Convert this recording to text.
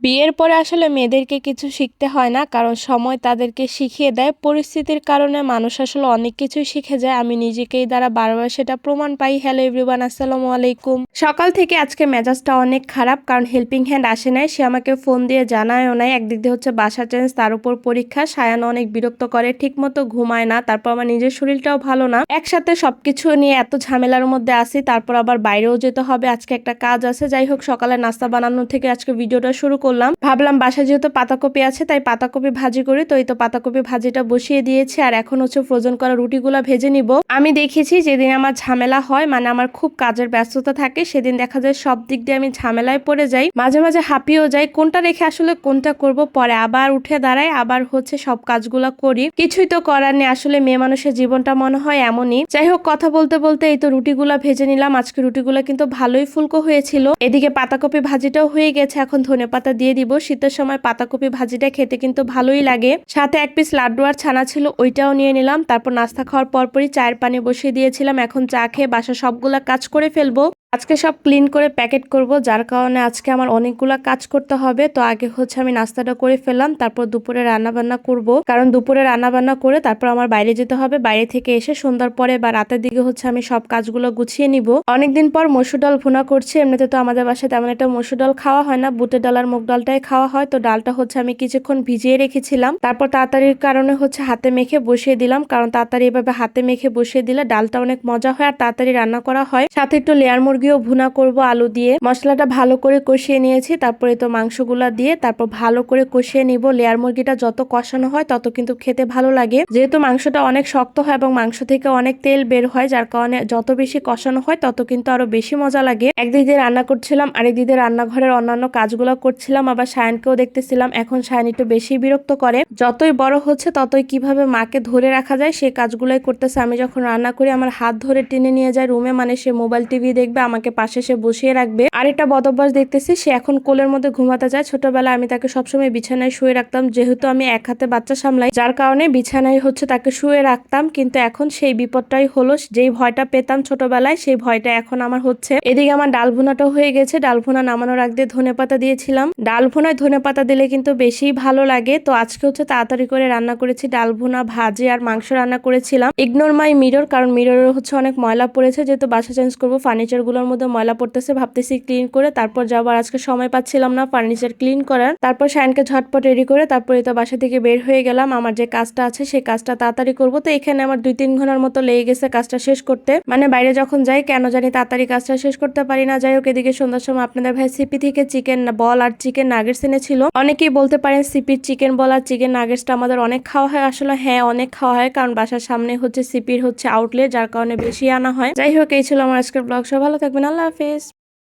বিয়ের পরে আসলে মেয়েদেরকে কিছু শিখতে হয় না, কারণ সময় তাদেরকে শিখিয়ে দেয়। পরিস্থিতির কারণে মানুষ আসলে অনেক কিছুই শিখে যায়। আমি নিজেকেই দ্বারা বারবার সেটা প্রমাণ পাই। হ্যালো এভরিওয়ান, আসসালামু আলাইকুম। সকাল থেকে আজকে মেজাজটা অনেক খারাপ, কারণ হেল্পিং হ্যান্ড আসে নাই। সে আমাকে ফোন দিয়ে জানায়ও নাই। একদিক দিয়ে হচ্ছে বাসা চেঞ্জ, তার উপর পরীক্ষা। সায়ান অনেক বিরক্ত করে, ঠিক মতো ঘুমায় না। তারপর আমার নিজের শরীরটাও ভালো না। একসাথে সবকিছু নিয়ে এত ঝামেলার মধ্যে আসি। তারপর আবার বাইরেও যেতে হবে, আজকে একটা কাজ আছে। যাই হোক, সকালে নাস্তা বানানো থেকে আজকে ভিডিওটা শুরু করলাম। ভাবলাম বাসায় যেহেতু পাতাকপি আছে, তাই পাতাকপি ভাজি করি। তো এই তো পাতাকপি ভাজিটা বসিয়ে দিয়েছি, আর এখন হচ্ছে ফ্রোজেন করা রুটিগুলা ভেজে নিব। আমি দেখেছি যেদিন আমার ঝামেলা হয়, মানে আমার খুব কাজের ব্যস্ততা থাকে, সেদিন দেখা যায় সব দিক দিয়ে আমি ঝামেলায় পড়ে যাই। মাঝে মাঝে হাঁপিয়েও যাই, কোনটা রেখে আসলে কোনটা করব। পরে আবার উঠে দাঁড়াই, আবার হচ্ছে সব কাজগুলা করি। কিছুই তো করার নেই, আসলে মেয়ে মানুষের জীবনটা মনে হয় এমনই। যাই হোক, কথা বলতে বলতে এই তো রুটিগুলা ভেজে নিলাম। আজকে রুটিগুলা কিন্তু ভালোই ফুলকো হয়েছিল। এদিকে পাতাকপি ভাজিটাও হয়ে গেছে, এখন ধনেপাতা দিয়ে দিব। শীতের সময় পাতাকপি ভাজিটা খেতে কিন্তু ভালোই লাগে। সাথে এক পিস লাড্ডু আর ছানা ছিল, ওইটাও নিয়ে নিলাম। তারপর নাস্তা খাওয়ার পরপরই চায়ের পানি বসিয়ে দিয়েছিলাম। এখন চা খেয়ে বাসা সবগুলা কাজ করে ফেলবো। আজকে সব ক্লিন করে প্যাকেট করব, যার কারণে আজকে আমার অনেকগুলা কাজ করতে হবে। তো আগে হচ্ছে আমি নাস্তাটা করে ফেললাম, তারপর দুপুরে রান্না বান্না করব, কারণ দুপুরে রান্না বান্না করে তারপর আমার বাইরে যেতে হবে। বাইরে থেকে এসে সন্ধ্যার পরে বা রাতের দিকে হচ্ছে আমি সব কাজগুলো গুছিয়ে নিব। অনেকদিন পর মসুর ডাল ভুনা করছি। এমনিতে তো আমাদের বাসায় তেমন একটা মসুর ডাল খাওয়া হয় না, বুটের ডাল আর মুগ ডালটাই খাওয়া হয়। তো ডালটা হচ্ছে আমি কিছুক্ষণ ভিজিয়ে রেখেছিলাম, তারপর তাড়াতাড়ির কারণে হচ্ছে হাতে মেখে বসিয়ে দিলাম, কারণ তাড়াতাড়ি এভাবে হাতে মেখে বসিয়ে দিলে ডালটা অনেক মজা হয় আর তাড়াতাড়ি রান্না করা হয়। সাথে একটু লেয়ার মুরগিও ভুনা করব আলু দিয়ে। মশলাটা ভালো করে কষিয়ে নিয়েছি, তারপরে তো মাংসগুলা দিয়ে তারপর ভালো করে কষিয়ে নিব। লেয়ার মুরগিটা যত কষানো হয় তত কিন্তু খেতে ভালো লাগে, যেহেতু মাংসটা অনেক শক্ত হয় এবং মাংস থেকে অনেক তেল বের হয়, যার কারণে যত বেশি কষানো হয় তত কিন্তু আরো বেশি মজা লাগে। একদিক দিয়ে রান্না করছিলাম, আরেক দিক দিয়ে রান্নাঘরের অন্যান্য কাজগুলো করছিলাম, আবার সায়ানকেও দেখতেছিলাম। এখন সায়ান একটু বেশি বিরক্ত করে, যতই বড় হচ্ছে ততই কিভাবে মাকে ধরে রাখা যায় সেই কাজগুলোই করতেছে। আমি যখন রান্না করি আমার হাত ধরে টেনে নিয়ে যায় রুমে, মানে সে মোবাইল টিভি দেখবে, আমাকে পাশে সে বসিয়ে রাখবে। আরেকটা বদভ্যাস দেখতেছি, সে এখন কোলের মধ্যে ঘুমাতে যায়। ছোটবেলায় আমি তাকে সবসময় বিছানায় শুয়ে রাখতাম, যেহেতু আমি এক হাতে বাচ্চা সামলাই, যার কারণে বিছানায় হচ্ছে তাকে শুয়ে রাখতাম। কিন্তু এখন সেই বিপদটাই হলো, যেই ভয়টা পেতাম ছোটবেলায় সেই ভয়টা এখন আমার হচ্ছে। এদিকে আমার ডাল ভুনাটাও হয়ে গেছে। ডাল ভুনা নামানোর আগ দিয়ে ধনেপাতা দিয়েছিলাম। ডাল ভুনায় ধনেপাতা দিলে কিন্তু বেশি ভালো লাগে। তো আজকে হচ্ছে তাড়াতাড়ি করে রান্না করেছি, ডাল ভুনা, ভাজি আর মাংস রান্না করেছিলাম। ইগনোর মাই মিরর, কারণ মিররে হচ্ছে অনেক ময়লা পড়েছে, যেহেতু বাসা চেঞ্জ করবো ফার্নিচার গুলোর মধ্যে ময়লা পড়তেছে। ভাবতেছি ক্লিন করে তারপর যাবো, আর আজকে সময় পাচ্ছিলাম না ফার্নিচার ক্লিন করার। তারপর শায়নকে ঝটপট রেডি করে তারপরে তো বাসা থেকে বের হয়ে গেলাম। আমার যে কাজটা আছে সেই কাজটা তাড়াতাড়ি করবো। তো এখানে আমার 2-3 ঘন্টার মতো লেগে গেছে কাজটা শেষ করতে, মানে বাইরে যখন যাই কেন জানি তাড়াতাড়ি কাজটা শেষ করতে পারি না। যাই হোক, এদিকে সন্ধ্যার সময় আপনাদের ভাই সিপি থেকে চিকেন বল আর চিকেন নাগেটস এনেছিল। অনেকেই বলতে পারেন সিপির চিকেন বল আর চিকেন নাগেটসটা আমাদের অনেক খাওয়া হয়। আসলে হ্যাঁ, অনেক খাওয়া হয়, কারণ বাসার সামনে হচ্ছে সিপির হচ্ছে আউটলেট, যার কারণে বেশি আনা হয়। যাই হোক, এই ছিল আমার আজকের ব্লগ। সব ভালো থাকবেন, আল্লাহ হাফেজ।